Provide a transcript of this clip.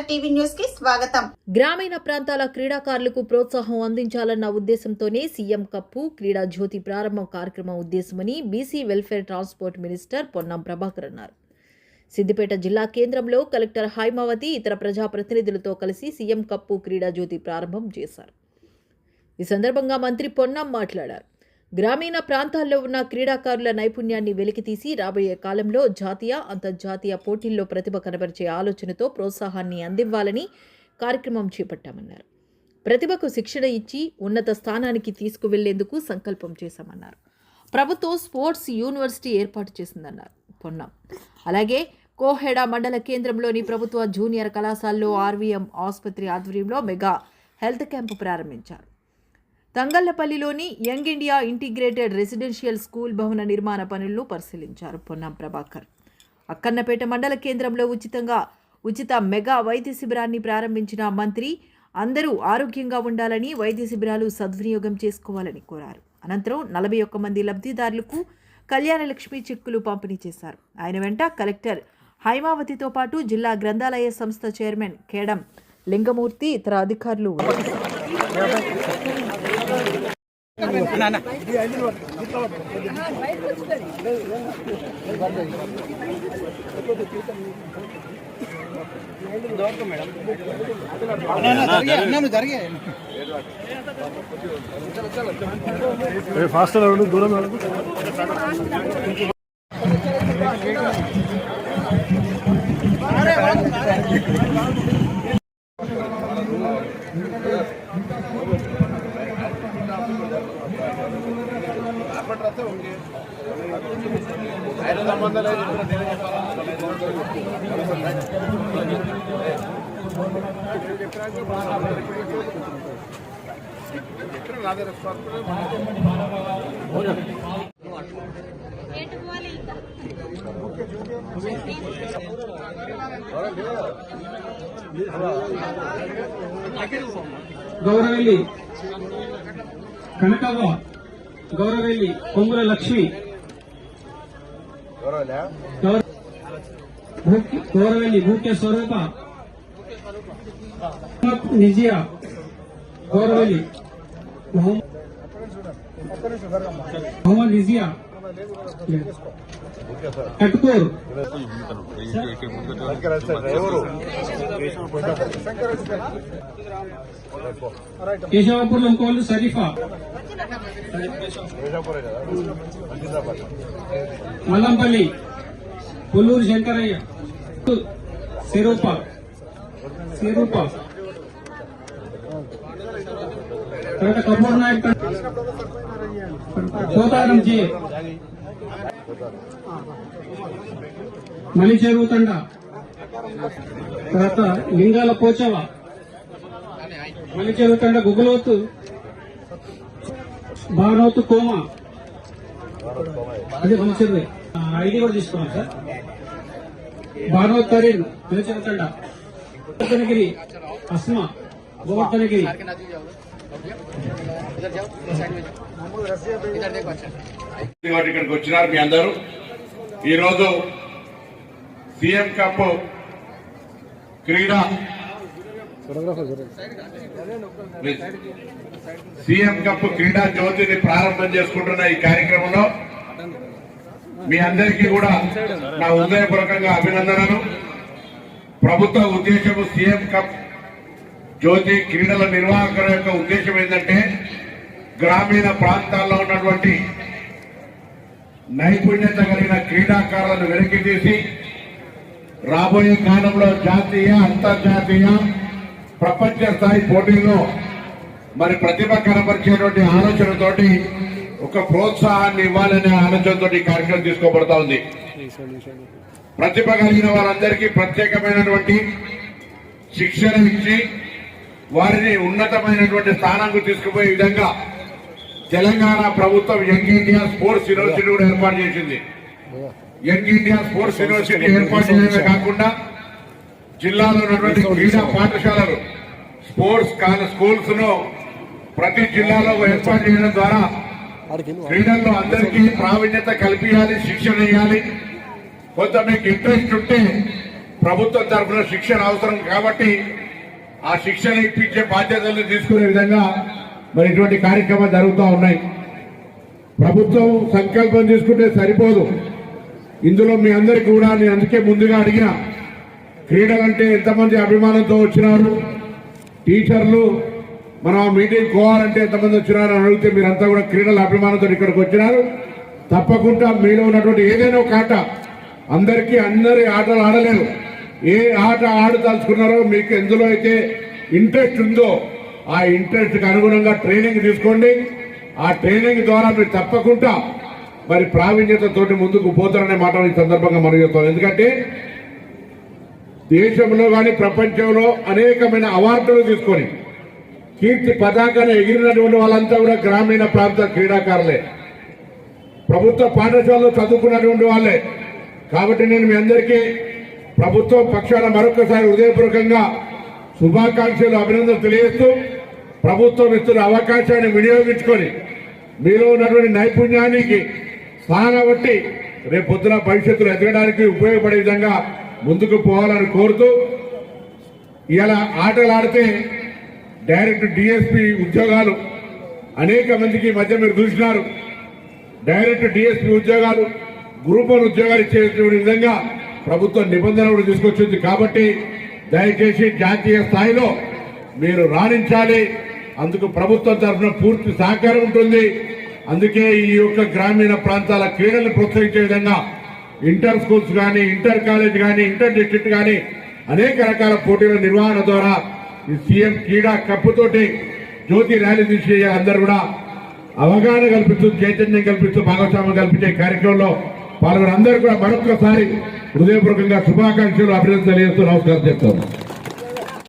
TV news కి స్వాగతం. గ్రామీణ ప్రాంతాల క్రీడాకారులకు ప్రోత్సాహం అందించాలన్న ఉద్దేశంతోనే సీఎం కప్పు క్రీడా జ్యోతి ప్రారంభం కార్యక్రమం ఉద్దేశమని BC welfare transport minister Ponnam Prabhakar అన్నారు. సిద్దిపేట జిల్లా కేంద్రంలో కలెక్టర్ హైమావతి ఇతర ప్రజాప్రతినిధులతో కలిసి సీఎం కప్పు క్రీడా జ్యోతి ప్రారంభం చేశారు. ఈ సందర్భంగా మంత్రి పొన్నం మాట్లాడారు. గ్రామీణ ప్రాంతాల్లో ఉన్న క్రీడాకారుల నైపుణ్యాన్ని వెలికితీసి రాబోయే కాలంలో జాతీయ అంతర్జాతీయ పోటీల్లో ప్రతిభ కనబరిచే ఆలోచనతో ప్రోత్సాహాన్ని అందివ్వాలని కార్యక్రమం చేపట్టామన్నారు. ప్రతిభకు శిక్షణ ఇచ్చి ఉన్నత స్థానానికి తీసుకువెళ్లేందుకు సంకల్పం చేశామన్నారు. ప్రభుత్వం స్పోర్ట్స్ యూనివర్సిటీ ఏర్పాటు చేసిందన్నారు పొన్నం. అలాగే కోహెడ మండల కేంద్రంలోని ప్రభుత్వ జూనియర్ కళాశాలలో ఆర్వీఎం ఆసుపత్రి ఆధ్వర్యంలో మెగా హెల్త్ క్యాంపు ప్రారంభించారు. తంగళ్లపల్లిలోని young India integrated residential school భవన నిర్మాణ పనులను పరిశీలించారు పొన్నం ప్రభాకర్. అక్కన్నపేట మండల కేంద్రంలో ఉచిత మెగా వైద్య శిబిరాన్ని ప్రారంభించిన మంత్రి అందరూ ఆరోగ్యంగా ఉండాలని, వైద్య శిబిరాలు సద్వినియోగం చేసుకోవాలని కోరారు. అనంతరం 41 మంది లబ్ధిదారులకు కళ్యాణ లక్ష్మి చెక్కులు పంపిణీ చేశారు. ఆయన వెంట కలెక్టర్ హైమావతితో పాటు జిల్లా గ్రంథాలయ సంస్థ చైర్మన్ కేడం లింగమూర్తి ఇతర అధికారులు గౌరవెల్లి కనకవ్వ, గౌరవెల్లి కొంగుల లక్ష్మి, గౌరవెల్లి భూక్య స్వరూప, నిజియా, గౌరవెల్లి మొహమ్మద్ నిజియా, కట్కూర్ కేశవాపూర్లో కోళ్ళు షరీఫా, మల్లంపల్లి పుల్లూరు శంకరయ్య, సిరూప తర్వాత కపూర్ నాయక్, కోతారం జే, మలిచెరువు తండ, తర్వాత లింగాల పోచవ, మలిచెరువు తండ గుగులోతు, భానోతు కోమ, అదే మలిచెరువు ఐడి కూడా తీసుకోవాలి సార్. భానోత్ తరీన్, మలిచెరువు తండ, గోవర్ధనగిరి అస్మా, గోవర్ధనగిరి, ఇక్కడికి వచ్చినారు మీ అందరూ. ఈరోజు సీఎం కప్ క్రీడా జ్యోతిని ప్రారంభం చేసుకుంటున్న ఈ కార్యక్రమంలో మీ అందరికీ కూడా నా హృదయపూర్వకంగా అభినందనలు. ప్రభుత్వ ఉద్దేశము సీఎం కప్ జ్యోతి క్రీడల నిర్వాహకుల యొక్క ఉద్దేశం ఏంటంటే గ్రామీణ ప్రాంతాల్లో ఉన్నటువంటి నైపుణ్యత కలిగిన క్రీడాకారులను వెనక్కి తీసి రాబోయే కాలంలో జాతీయ అంతర్జాతీయ ప్రపంచ స్థాయి పోటీల్లో మరి ప్రతిభ కనపరిచేటువంటి ఆలోచనతోటి ఒక ప్రోత్సాహాన్ని ఇవ్వాలనే ఆలోచనతో ఈ కార్యక్రమం తీసుకోబడతా ఉంది. ప్రతిభ కలిగిన వారందరికీ ప్రత్యేకమైనటువంటి శిక్షణ ఇచ్చి వారిని ఉన్నతమైనటువంటి స్థానానికి తీసుకుపోయే విధంగా తెలంగాణ ప్రభుత్వం యంగ్ ఇండియా స్పోర్ట్స్ యూనివర్సిటీ కూడా ఏర్పాటు చేసింది. యంగ్ ఇండియా స్పోర్ట్స్ యూనివర్సిటీ ఏర్పాటు చేయడమే కాకుండా జిల్లాలో ఉన్నటువంటి క్రీడా పాఠశాలలు స్పోర్ట్స్ స్కూల్స్ ను ప్రతి జిల్లాలో ఏర్పాటు చేయడం ద్వారా క్రీడల్లో అందరికీ ప్రావీణ్యత కల్పించాలి, శిక్షణ ఇవ్వాలి. కొంత మీకు ఇంట్రెస్ట్ ఉంటే ప్రభుత్వం తరఫున శిక్షణ అవసరం కాబట్టి ఆ శిక్షణ ఇప్పించే బాధ్యతలు తీసుకునే విధంగా మరి ఇటువంటి కార్యక్రమాలు జరుగుతూ ఉన్నాయి. ప్రభుత్వం సంకల్పం తీసుకుంటే సరిపోదు. ఇందులో మీ అందరికీ కూడా నేను అందుకే ముందుగా అడిగిన, క్రీడలంటే ఎంతమంది అభిమానంతో వచ్చినారు, టీచర్లు మనం ఆ మీటింగ్ పోవాలంటే ఎంతమంది వచ్చినారు అని అడిగితే మీరంతా కూడా క్రీడల అభిమానంతో ఇక్కడికి వచ్చినారు. తప్పకుండా మీలో ఉన్నటువంటి ఏదైనా ఒక ఆట, అందరికీ అందరి ఆటలు ఆడలేరు. ఏ ఆట ఆడదలుచుకున్నారో మీకు ఎందులో అయితే ఇంట్రెస్ట్ ఉందో ఆ ఇంట్రెస్ట్కి అనుగుణంగా ట్రైనింగ్ తీసుకోండి. ఆ ట్రైనింగ్ ద్వారా మీరు తప్పకుండా మరి ప్రావీణ్యతతోటి ముందుకు పోతారనే మాట ఈ సందర్భంగా మనం చెప్తాం. ఎందుకంటే దేశంలో కానీ ప్రపంచంలో అనేకమైన అవార్డులు తీసుకొని కీర్తి పతాకాన్ని ఎగిరినటువంటి వాళ్ళంతా కూడా గ్రామీణ ప్రాంత క్రీడాకారులే, ప్రభుత్వ పాఠశాలలో చదువుకున్నటువంటి వాళ్ళే. కాబట్టి నేను మీ అందరికీ ప్రభుత్వం పక్షాన మరొకసారి హృదయపూర్వకంగా శుభాకాంక్షలు, అభినందనలు తెలియజేస్తూ ప్రభుత్వం ఇస్తున్న అవకాశాన్ని వినియోగించుకొని మీలో ఉన్నటువంటి నైపుణ్యానికి సానబట్టి రేపు పొద్దున భవిష్యత్తులో ఎదగడానికి ఉపయోగపడే విధంగా ముందుకు పోవాలని కోరుతూ, ఇలా ఆటలు ఆడితే డైరెక్ట్ డిఎస్పీ ఉద్యోగాలు అనేక మందికి ఈ మధ్య మీరు చూసినారు. డైరెక్ట్ డిఎస్పీ ఉద్యోగాలు, గ్రూప్ 1 ఉద్యోగాలు ఇచ్చే విధంగా ప్రభుత్వం నిబంధనలు తీసుకొచ్చింది. కాబట్టి దయచేసి జాతీయ స్థాయిలో మీరు రాణించాలి. అందుకు ప్రభుత్వం తరఫున పూర్తి సహకారం ఉంటుంది. అందుకే ఈ యొక్క గ్రామీణ ప్రాంతాల క్రీడలను ప్రోత్సహించే విధంగా ఇంటర్ స్కూల్స్ కానీ, ఇంటర్ కాలేజ్ కానీ, ఇంటర్ డిస్ట్రిక్ట్ కానీ అనేక రకాల పోటీల నిర్వహణ ద్వారా ఈ సీఎం క్రీడా కప్పుతోటి జ్యోతి ర్యాలీ తీసి అందరూ కూడా అవగాహన కల్పిస్తూ, చైతన్యం కల్పిస్తూ, భాగస్వామ్యం కల్పించే కార్యక్రమంలో పాల్గొని అందరూ కూడా మరొకసారి హృదయపూర్వకంగా శుభాకాంక్షలు, అభినందనలు తెలియజేస్తూ నమస్కారం చెప్తాను.